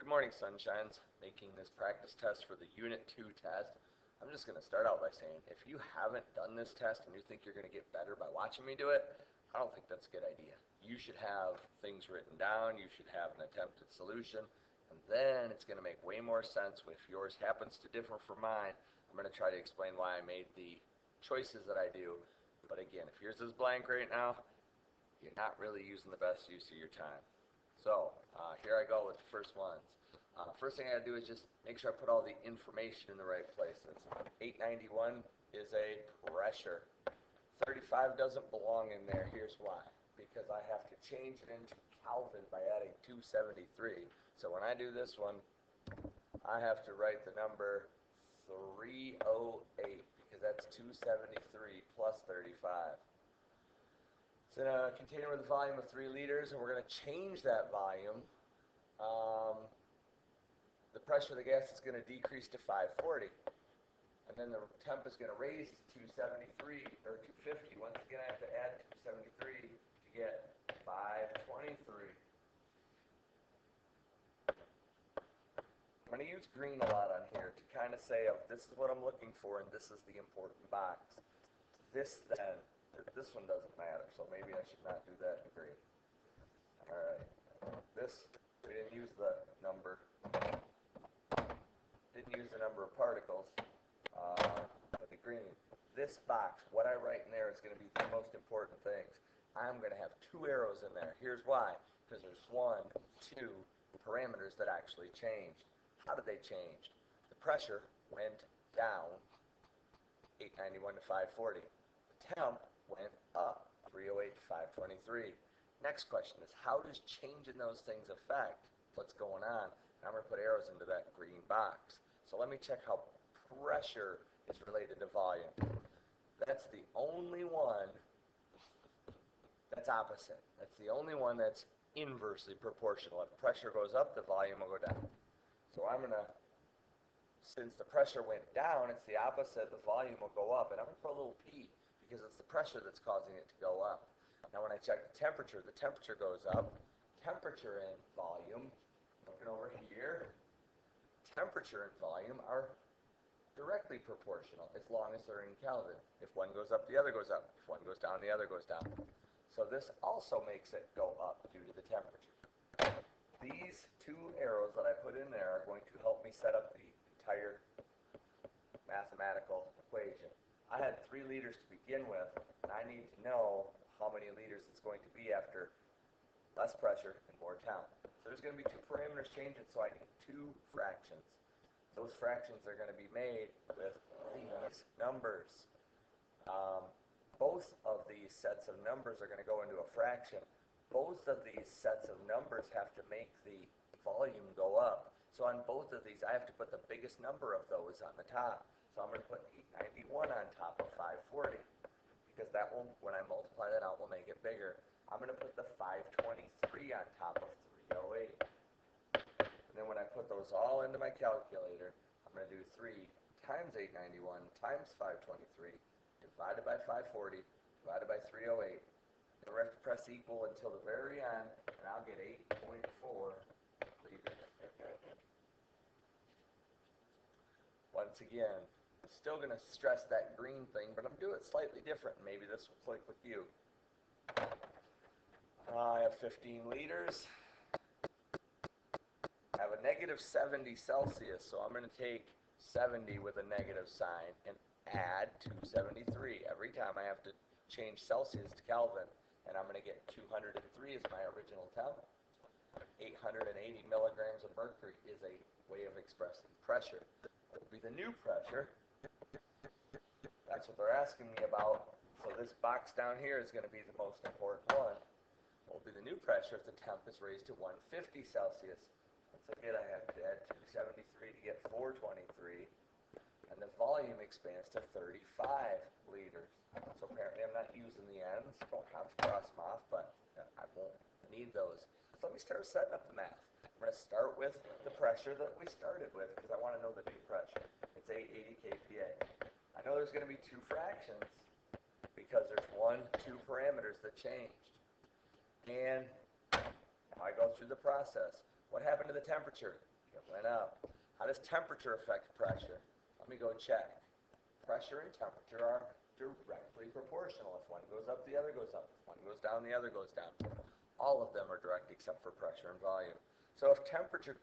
Good morning, sunshines. Making this practice test for the Unit 2 test. I'm just going to start out by saying, if you haven't done this test and you think you're going to get better by watching me do it, I don't think that's a good idea. You should have things written down, you should have an attempted solution, and then it's going to make way more sense if yours happens to differ from mine. I'm going to try to explain why I made the choices that I do. But again, if yours is blank right now, you're not really using the best use of your time. So here I go with the first ones. First thing I gotta do is just make sure I put all the information in the right places. 891 is a pressure. 35 doesn't belong in there. Here's why. Because I have to change it into Kelvin by adding 273. So when I do this one, I have to write the number 308 because that's 273 plus 35. It's in a container with a volume of 3 liters, and we're going to change that volume. The pressure of the gas is going to decrease to 540, and then the temp is going to raise to 273 or 250. Once again, I have to add 273 to get 523. I'm going to use green a lot on here to kind of say, oh, this is what I'm looking for, and this is the important box. This then. This one doesn't matter, so maybe I should not do that in green. Alright, this, we didn't use the number of particles, but the green. This box, what I write in there is going to be the most important things. I'm going to have 2 arrows in there. Here's why, because there's 1, 2 parameters that actually changed. How did they change? The pressure went down, 891 to 540. The temp went up, 308 to 523. Next question is, how does changing those things affect what's going on? And I'm going to put arrows into that green box. So let me check how pressure is related to volume. That's the only one that's opposite. That's the only one that's inversely proportional. If pressure goes up, the volume will go down. So I'm going to, since the pressure went down, it's the opposite, the volume will go up. And I'm going to put a little P, because it's the pressure that's causing it to go up. Now when I check the temperature goes up. Temperature and volume, looking over here, temperature and volume are directly proportional as long as they're in Kelvin. If one goes up, the other goes up. If one goes down, the other goes down. So this also makes it go up due to the temperature. These 2 arrows that I put in there are going to help me set up the entire mathematical equation. I had 3 liters to begin with, and I need to know how many liters it's going to be after less pressure and more temp. So there's going to be 2 parameters changing, so I need 2 fractions. Those fractions are going to be made with these numbers. Both of these sets of numbers are going to go into a fraction. Both of these sets of numbers have to make the volume go up. So on both of these, I have to put the biggest number of those on the top. So I'm going to put 891 on top of 540, because that will, when I multiply that out, will make it bigger. I'm going to put the 523 on top of 308. And then when I put those all into my calculator, I'm going to do 3 times 891 times 523 divided by 540 divided by 308. And we have to press equal until the very end, and I'll get 8.4 liters. Once again, I'm still going to stress that green thing, but I'm doing it slightly different. Maybe this will click with you. I have 15 liters. I have a negative 70 Celsius, so I'm going to take 70 with a negative sign and add 273. Every time I have to change Celsius to Kelvin, and I'm going to get 203 as my original temp. 880 milligrams of mercury is a way of expressing pressure. It will be the new pressure. That's what they're asking me about. So this box down here is going to be the most important one. It will be the new pressure if the temp is raised to 150 Celsius. Once again, I have to add 273 to get 423. And the volume expands to 35 liters. So apparently I'm not using the ends. Don't have to cross them off, but I won't need those. So let me start setting up the math. I'm going to start with the pressure that we started with, because I want to know the new pressure. It's 880 kPa. I know there's going to be 2 fractions, because there's 2 parameters that changed. And I go through the process. What happened to the temperature? It went up. How does temperature affect pressure? Let me go check. Pressure and temperature are directly proportional. If one goes up, the other goes up. If one goes down, the other goes down. All of them are direct except for pressure and volume. So if temperature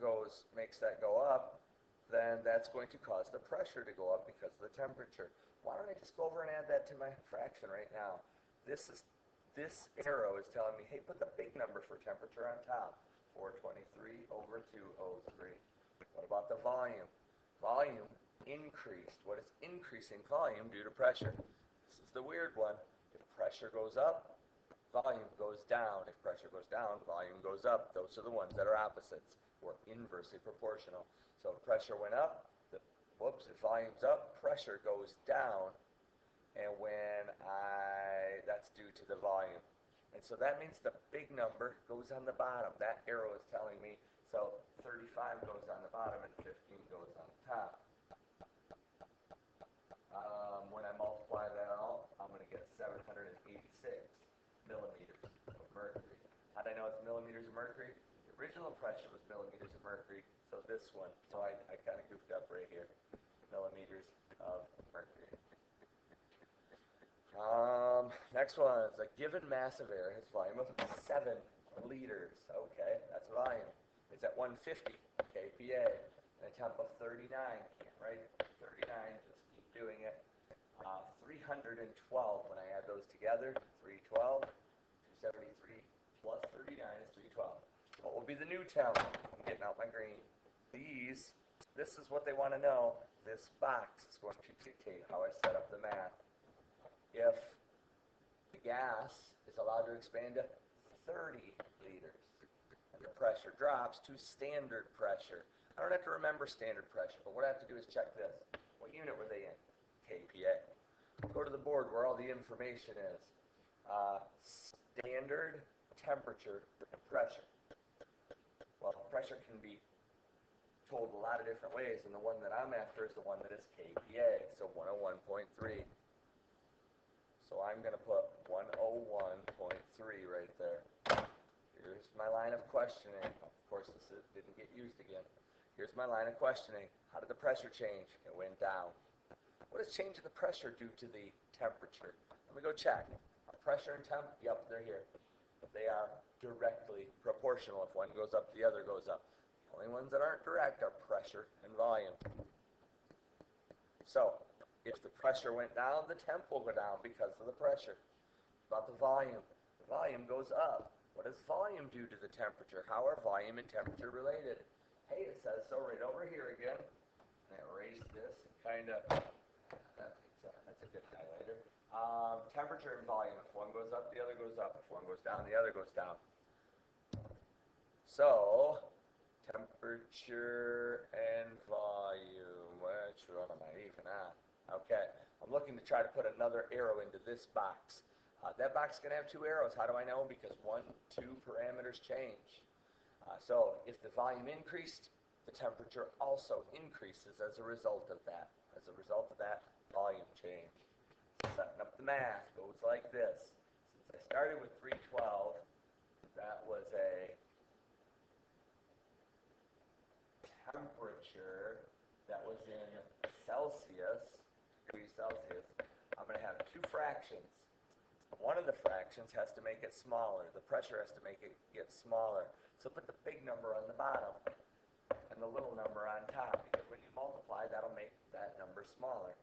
makes that go up, then that's going to cause the pressure to go up because of the temperature. Why don't I just go over and add that to my fraction right now? This arrow is telling me, hey, put the big number for temperature on top. 423 over 203. What about the volume? Volume increased. What is increasing volume due to pressure? This is the weird one. If pressure goes up, volume goes down. If pressure goes down, volume goes up. Those are the ones that are opposites, or inversely proportional. So if pressure went up, if volume's up, pressure goes down, and that's due to the volume. And so that means the big number goes on the bottom. That arrow is telling me, so 35 goes on the bottom and 15 goes on the top. When I multiply that all, I'm going to get 786 millimeters of mercury. How do I know it's millimeters of mercury? The original pressure was millimeters of mercury, so this one. So I kind of goofed up right here. Millimeters of mercury. Next one is a given mass of air has volume of 7 liters. Okay, that's volume. It's at 150 kPa and a temp of 39. Can't write 39, just keep doing it. 312 when I add those together. 312, 273 plus 39 is 312. What will be the new temp? I'm getting out my green. This is what they want to know. This box is going to dictate how I set up the math. If the gas is allowed to expand to 30 liters and the pressure drops to standard pressure. I don't have to remember standard pressure, but what I have to do is check this. What unit were they in? kPa. Go to the board where all the information is. Standard, temperature, and pressure. Well, pressure can be told a lot of different ways, and the one that I'm after is the one that is kPa, so 101.3. So I'm going to put 101.3 right there. Here's my line of questioning. Of course, this didn't get used again. Here's my line of questioning. How did the pressure change? It went down. What does change in the pressure do to the temperature? Let me go check. Pressure and temp, yep, they're here. They are directly proportional. If one goes up, the other goes up. The only ones that aren't direct are pressure and volume. So, if the pressure went down, the temp will go down because of the pressure. About the volume. The volume goes up. What does volume do to the temperature? How are volume and temperature related? Hey, it says so right over here again. And erase this and kind of, that's a good highlighter. Temperature and volume. If one goes up, the other goes up. If one goes down, the other goes down. So, temperature and volume. Which one am I even on? Okay, I'm looking to try to put another arrow into this box. That box is going to have 2 arrows. How do I know? Because 2 parameters change. So if the volume increased, the temperature also increases as a result of that. As a result of that volume change. Setting up the math goes like this. Since I started with 312, that was a temperature that was in Celsius, degrees Celsius. I'm going to have 2 fractions. One of the fractions has to make it smaller. The pressure has to make it get smaller. So put the big number on the bottom and the little number on top, because when you multiply, that'll make that number smaller.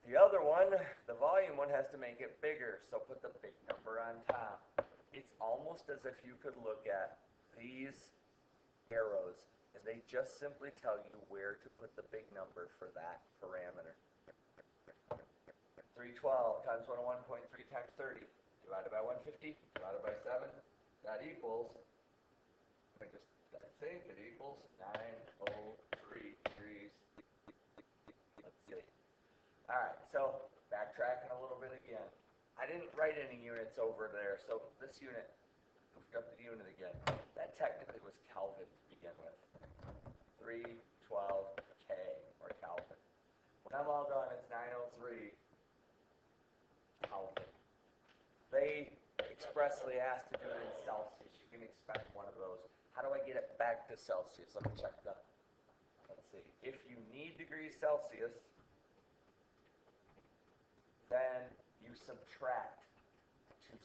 The other one, the volume one, has to make it bigger, so put the big number on top. It's almost as if you could look at these arrows, and they just simply tell you where to put the big number for that parameter. 312 times 101.3 times 30, divided by 150, divided by 7, that equals, I think it equals 903 degrees. Let's see. Alright, so backtracking a little bit again. I didn't write any units over there, so this unit, goofed up the unit again. That technically was Kelvin to begin with. 312K, or Kelvin. When I'm all done, it's 903 Kelvin. They expressly asked to do it in Celsius. You can expect one of those. How do I get it back to Celsius? Let me check that. Let's see. If you need degrees Celsius, then you subtract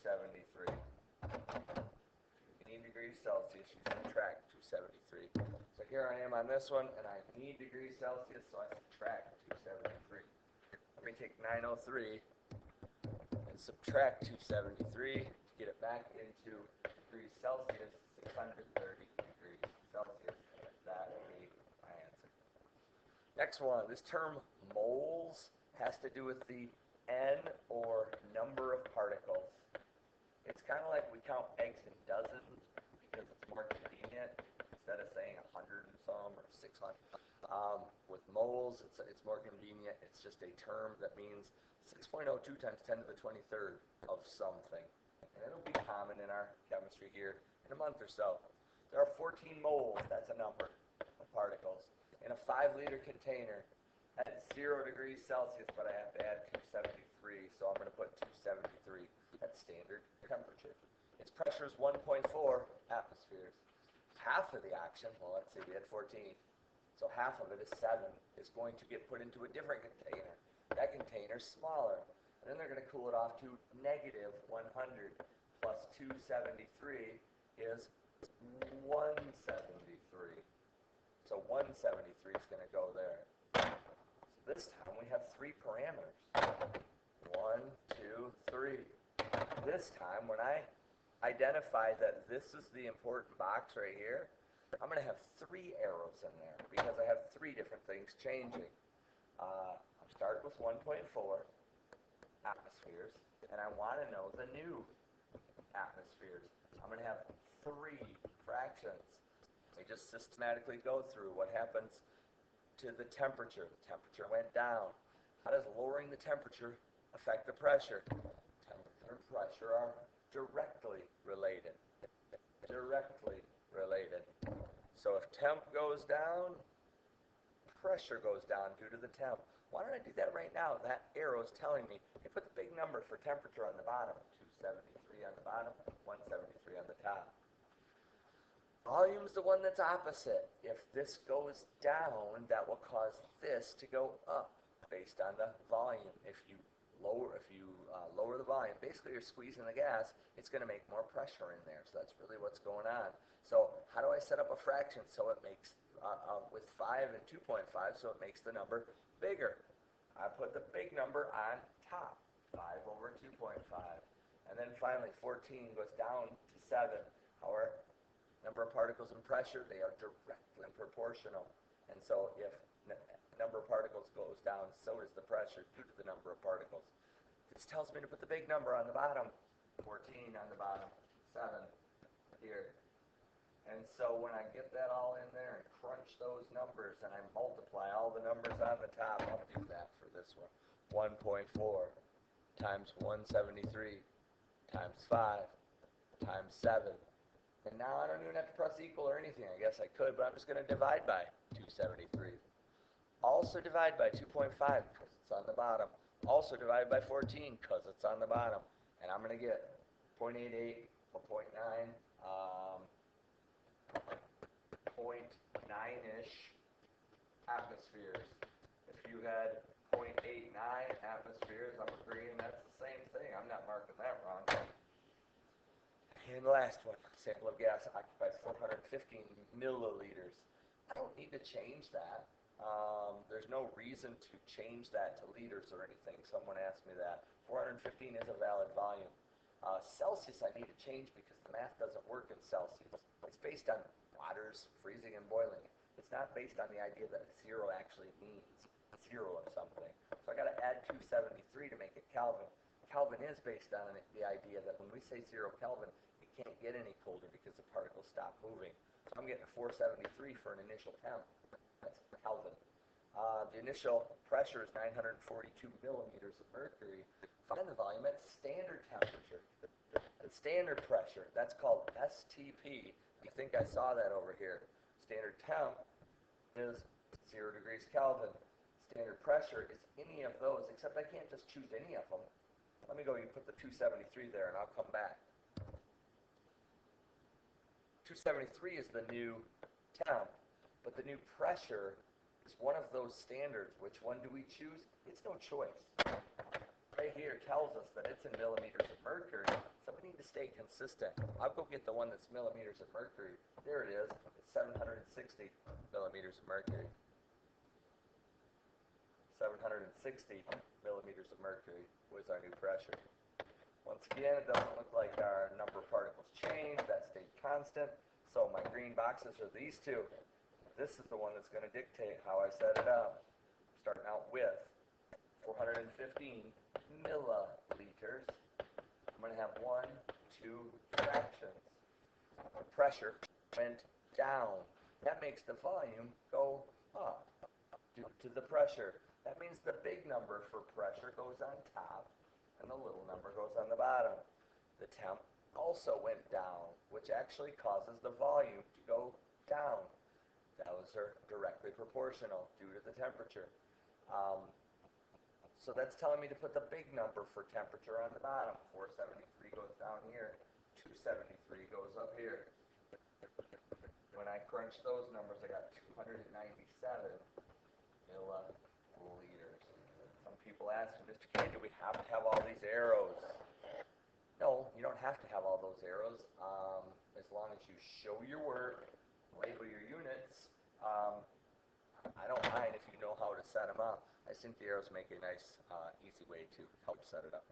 273. If you need degrees Celsius, you subtract 273. So here I am on this one, and I need degrees Celsius, so I subtract 273. Let me take 903 and subtract 273 to get it back into degrees Celsius, 630 degrees Celsius. That would be my answer. Next one, this term moles has to do with the N, or number of particles. It's kind of like we count eggs in dozens because it's more convenient instead of saying 100 and some or 600. With moles, it's more convenient. It's just a term that means 6.02 times 10 to the 23rd of something. And it'll be common in our chemistry here in a month or so. There are 14 moles, that's a number, of particles. In a 5-liter container, at 0 degrees Celsius, but I have to add 273, so I'm going to put 273 at standard temperature. Its pressure is 1.4 atmospheres. Half of the oxygen, well, let's see, we had 14, so half of it is 7, is going to get put into a different container. That container is smaller, and then they're going to cool it off to negative 100 plus 273 is 173. So 173 is going to go there. This time we have 3 parameters. 1, 2, 3. This time when I identify that this is the important box right here, I'm going to have 3 arrows in there because I have 3 different things changing. I'll start with 1.4 atmospheres, and I want to know the new atmospheres. I'm going to have 3 fractions. We just systematically go through what happens to the temperature. The temperature went down. How does lowering the temperature affect the pressure? Temperature and pressure are directly related. Directly related. So if temp goes down, pressure goes down due to the temp. Why don't I do that right now? That arrow is telling me, hey, put the big number for temperature on the bottom. 273 on the bottom, 173 on the top. Volume is the one that's opposite. If this goes down, that will cause this to go up based on the volume. If you lower the volume, basically you're squeezing the gas, it's going to make more pressure in there. So that's really what's going on. So how do I set up a fraction so it makes, with 5 and 2.5, so it makes the number bigger? I put the big number on top, 5 over 2.5. And then finally, 14 goes down to 7. Our number of particles and pressure, they are directly proportional. And so if number of particles goes down, so does the pressure due to the number of particles. This tells me to put the big number on the bottom, 14 on the bottom, 7 here. And so when I get that all in there and crunch those numbers and I multiply all the numbers on the top, I'll do that for this one. 1.4 times 173 times 5 times 7. And now I don't even have to press equal or anything. I guess I could, but I'm just going to divide by 273. Also divide by 2.5 because it's on the bottom. Also divide by 14 because it's on the bottom. And I'm going to get 0.88 or 0.9, 0.9-ish atmospheres. If you had 0.89 atmospheres, I'm agreeing that's the same thing. I'm not marking that wrong. And the last one, sample of gas occupies 415 milliliters. I don't need to change that. There's no reason to change that to liters or anything. Someone asked me that. 415 is a valid volume. Celsius I need to change because the math doesn't work in Celsius. It's based on waters freezing and boiling. It's not based on the idea that 0 actually means 0 of something. So I got to add 273 to make it Kelvin. Kelvin is based on the idea that when we say 0 Kelvin, it can't get any colder because the particles stop moving. So I'm getting a 473 for an initial temp. That's Kelvin. The initial pressure is 942 millimeters of mercury. Find the volume at standard temperature. At standard pressure, that's called STP. I think I saw that over here. Standard temp is 0 degrees Kelvin. Standard pressure is any of those, except I can't just choose any of them. Let me go and put the 273 there, and I'll come back. 273 is the new temp, but the new pressure is one of those standards. Which one do we choose? It's no choice. Right here tells us that it's in millimeters of mercury, so we need to stay consistent. I'll go get the one that's millimeters of mercury. There it is. It's 760 millimeters of mercury. 760 millimeters of mercury was our new pressure. Once again, it doesn't look like our number of particles changed. That stayed constant. So my green boxes are these two. This is the one that's going to dictate how I set it up. Starting out with 415 milliliters. I'm going to have 1, 2 fractions. The pressure went down. That makes the volume go up due to the pressure. That means the big number for pressure goes on top and the little number goes on the bottom. The temp also went down, which actually causes the volume to go down. Those are directly proportional due to the temperature. So that's telling me to put the big number for temperature on the bottom. 473 goes down here. 273 goes up here. When I crunch those numbers, I got 297 milliliters. Some people ask me, Mr. K, do we have to have all these arrows? No, you don't have to have all those arrows. As long as you show your work, label your units, I don't mind if you know how to set them up. I think the arrows make a nice, easy way to help set it up.